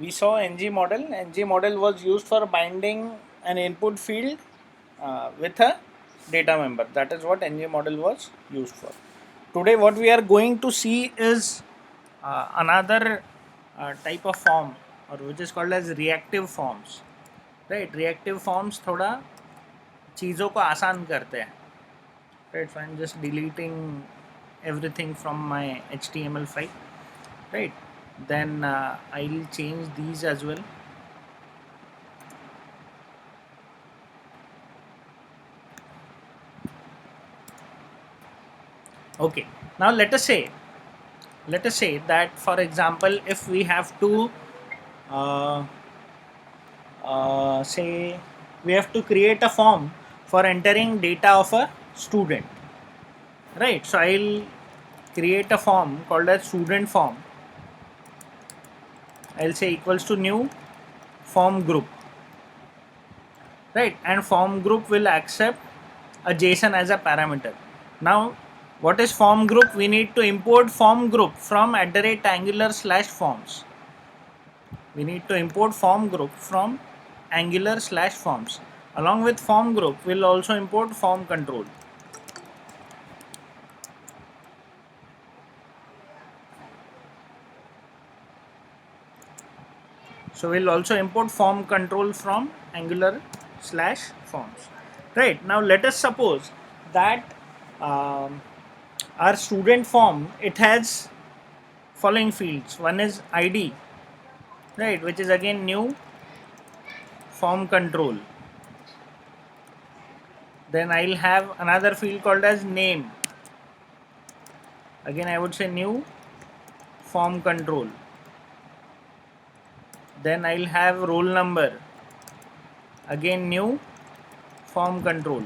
we saw ng model. Ng model was used for binding an input field with a data member. That is what ng model was used for. Today what we are going to see is another type of form, or which is called as reactive forms. Right, reactive forms थोड़ा चीज़ों को आसान करते हैं. Right, so I'm just deleting everything from my HTML file. Right, then I'll change these as well. Okay, now let us say that, for example, if we have to uh, say we have to create a form for entering data of a student, right? So I'll create a form called as student form. I'll say equals to new form group, right? And form group will accept a JSON as a parameter. Now what is form group? We need to import form group from @angular/forms. We need to import form group from angular/forms. Along with form group, we'll also import form control. So we'll also import form control from angular/forms. Right, now let us suppose that our student form, it has following fields. One is ID, right, which is again new form control. Then I'll have another field called as name. Again I would say new form control. Then I'll have roll number, again new form control,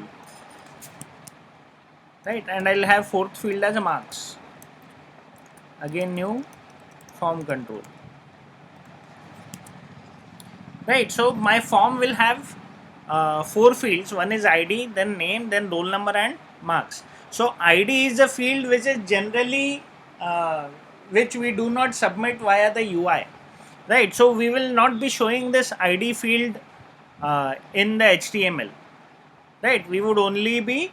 right? And I'll have fourth field as marks, again new form control, right? So my form will have four fields. One is ID, then name, then roll number and marks. So ID is a field which is generally which we do not submit via the UI, right? So we will not be showing this ID field in the HTML, right? We would only be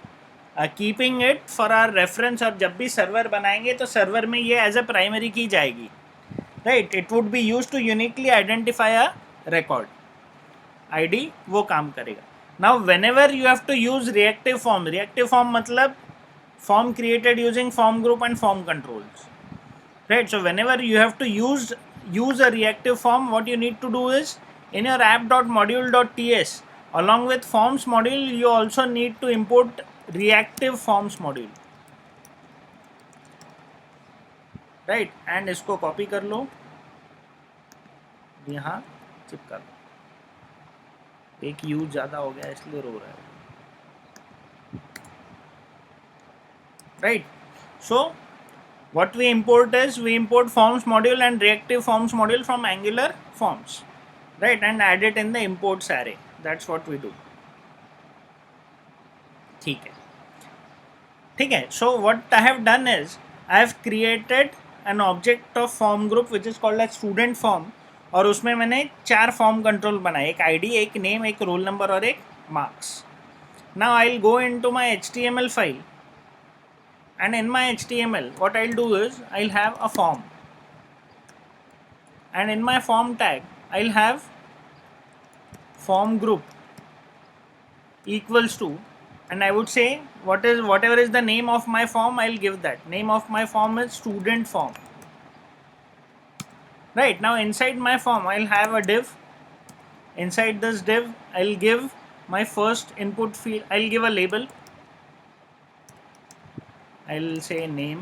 keeping it for our reference. और जब भी server बनाएंगे तो server में ये as a primary की जाएगी, right? It would be used to uniquely identify a record. ID वो काम करेगा. Now whenever you have to use reactive form मतलब form created using form group and form controls, right? So whenever you have to use a reactive form, what you need to do is, in your app.module.ts, along with forms module, you also need to import reactive forms module, right? And इसको copy कर लो, यहाँ चिपका लो. एक use ज़्यादा हो गया इसलिए रो रहा है, right? So what we import is, we import forms module and reactive forms module from Angular forms, right? And add it in the imports array. That's what we do. ठीक है, ठीक है. So what I have done is, I have created an object of form group which is called as student form, और उसमें मैंने चार form control बनाए, एक आईडी, एक नेम, एक रोल नंबर और एक marks. Now I will go into my HTML file, and in my HTML what I'll do is, I'll have a form, and in my form tag I'll have form group equals to, and I would say whatever is the name of my form, I'll give that. Name of my form is student form, right? Now inside my form I'll have a div. Inside this div I'll give my first input field, I'll give a label, I'll say name,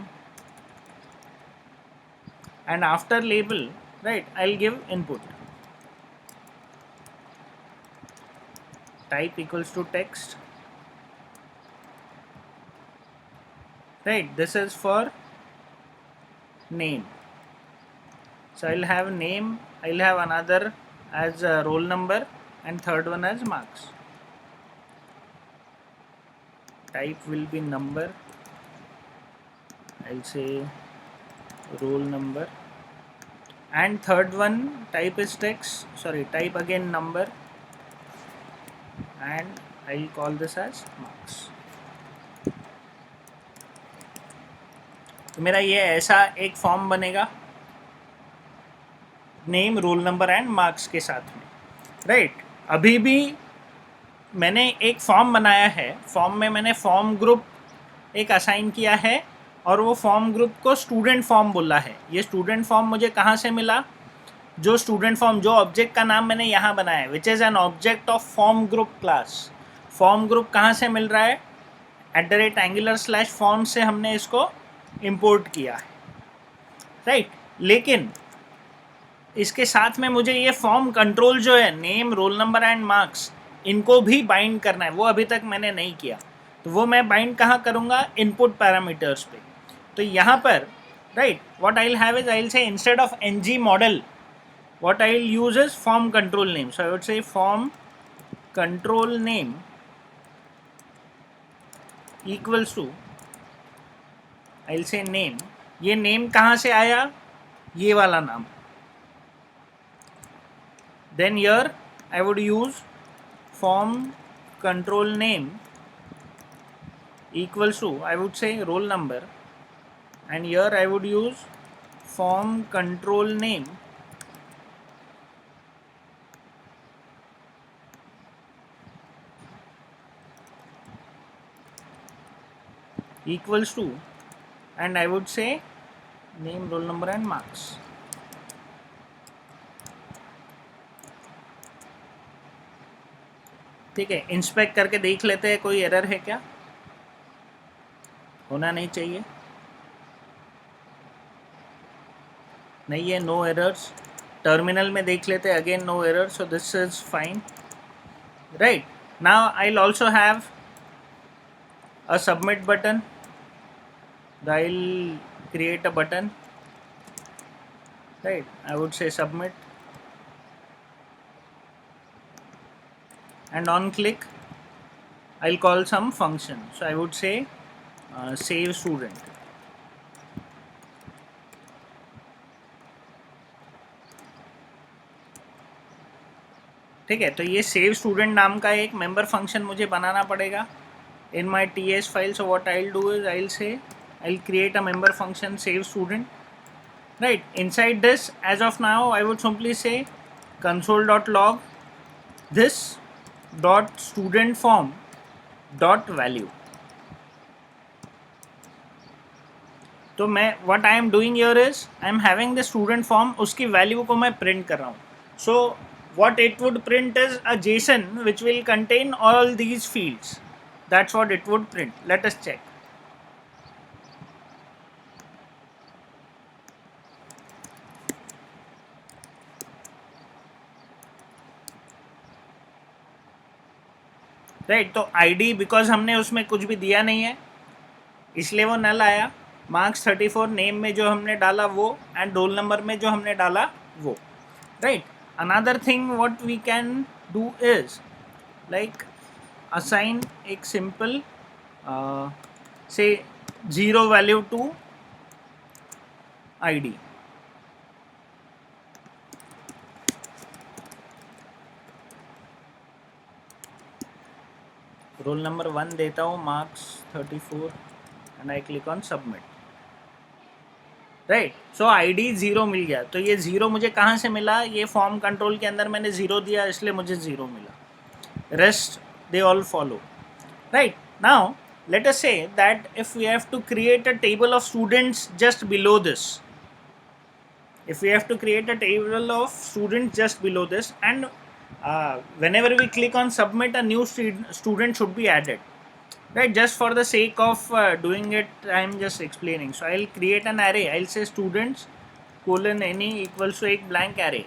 and after label, right, I'll give input. Type equals to text, right? This is for name. So I'll have name, I'll have another as roll number, and third one as marks. Type will be number, I'll say roll number, and third one type is text, sorry, type again number, and I'll call this as marks. तो मेरा ये ऐसा एक form बनेगा name, roll number and marks के साथ में, right. अभी भी मैंने एक फॉर्म बनाया है, फॉर्म में मैंने फॉर्म ग्रुप एक असाइन किया है और वो फॉर्म ग्रुप को स्टूडेंट फॉर्म बोला है। ये स्टूडेंट फॉर्म मुझे कहाँ से मिला? जो स्टूडेंट फॉर्म, जो ऑब्जेक्ट का नाम मैंने यहाँ बनाया है, which is an object of form group class. Form group कहाँ से मिल रहा है? @angular/form से हमने इसको इंपोर्ट किया है, राइट। लेकिन इसके साथ में मुझे ये फॉर्म कंट्रोल जो है, name, roll number and marks, इनको भी बाइंड करना है। वो अभी तक मैंने नहीं किया, तो वो मैं बाइंड कहाँ करूँगा? इनपुट पैरामीटर्स पे। तो यहाँ पर, right, what I will have is, I will say instead of ng model, what I will use is form control name. So I would say form control name equals to, I will say name. ये name कहाँ से आया? ये वाला नाम। Then here I would use form control name equals to, I would say roll number, and here I would use form control name equals to, and I would say name, roll number and marks. ठीक है, inspect करके देख लेते हैं कोई error है क्या? होना नहीं चाहिए, नहीं है, नो एरर्स। टर्मिनल में देख लेते हैं, again no error, so this is fine, right. Now I will also have a submit button, I will create a button, right? I would say submit, and on click I'll call some function, so I would say save student, ठीक है। तो ये save student नाम का एक member function मुझे बनाना पड़ेगा in my ts file. So what I'll do is I'll say I'll create a member function save student, right? Inside this, as of now, I would simply say console.log this dot student form dot value. तो मैं what I am doing here is I am having the student form, उसकी value को मैं print कर रहा हूँ. So what it would print is a JSON which will contain all these fields. That's what it would print. Let us check. Right, तो ID because हमने उसमें कुछ भी दिया नहीं है इसलिए वो नल आया. मार्क्स 34 नेम में जो हमने डाला वो, एंड रोल नंबर में जो हमने डाला वो, right. Another thing what we can do is like assign एक सिंपल से 0 value to ID. Roll number 1 देता हूँ, marks 34, and I click on submit. Right, so ID 0 मिल गया. तो ये 0 मुझे कहाँ से मिला? ये फॉर्म कंट्रोल के अंदर मैंने 0 दिया इसलिए मुझे 0 मिला. Rest they all follow. Right, now let us say that if we have to create a table of students just below this, if we have to create a table of students just below this, and whenever we click on submit, a new student should be added, right? Just for the sake of doing it, I am just explaining. So I'll create an array. I'll say students colon any equals to एक blank array.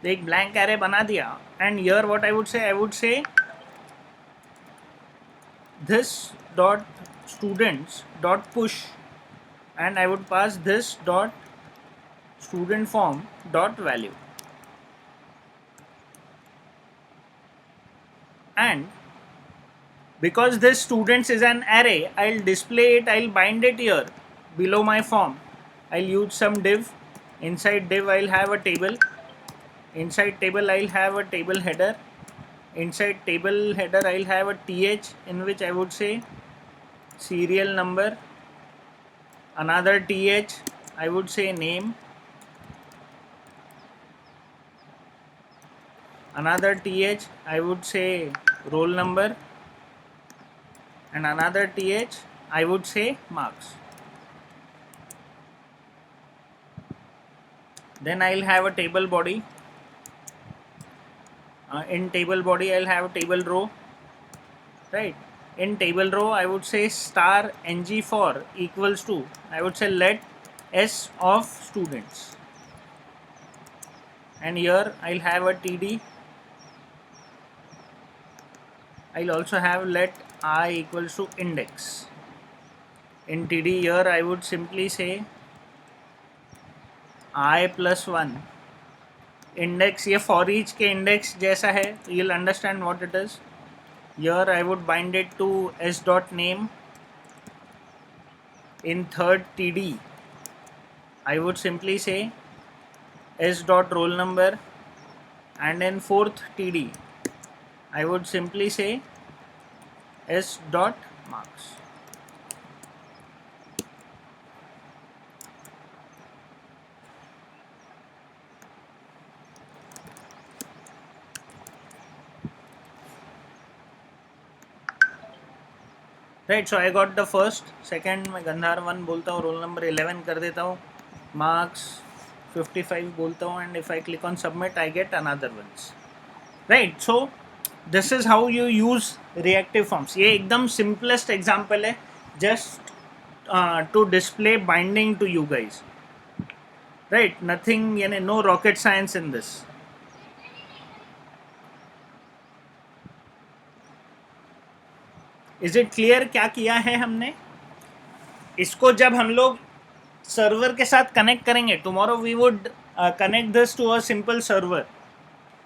तो एक blank array बना दिया, and here what I would say this dot students dot push, and I would pass this dot student form dot value, and because this students is an array, I'll display it, I'll bind it here below my form. I'll use some div Inside div I'll have a table. Inside table I'll have a table header. Inside table header I'll have a th, in which I would say serial number. Another th, I would say name. Another th, I would say roll number. And another th, I would say marks. Then I'll have a table body. In table body I'll have a table row, right? In table row I would say star ng for equals to, I would say let s of students, and here I'll have a td. I'll also have let I equals to index. In td here I would simply say I plus 1. Index ये for each के index जैसा है, you will understand what it is. Here I would bind it to S dot name. In third td I would simply say s dot roll number, and in fourth td I would simply say s dot marks. Right. So I got the first. Second मैं गंधार 1 बोलता हूँ, roll number 11 कर देता हूँ, marks 55 बोलता हूँ, and if I click on submit I get another once. Right. So this is how you use reactive forms. ये एकदम सिंपलेस्ट एग्जाम्पल है just to display binding to you guys. Right. Nothing, यानी no rocket science in this. Is it clear क्या किया है हमने? इसको जब हम लोग सर्वर के साथ कनेक्ट करेंगे, tomorrow we would connect this to a simple server,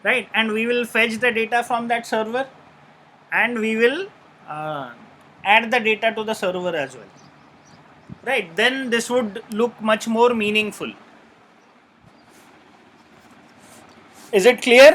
right? And we will fetch the data from that server, and we will add the data to the server as well, right? Then this would look much more meaningful. Is it clear?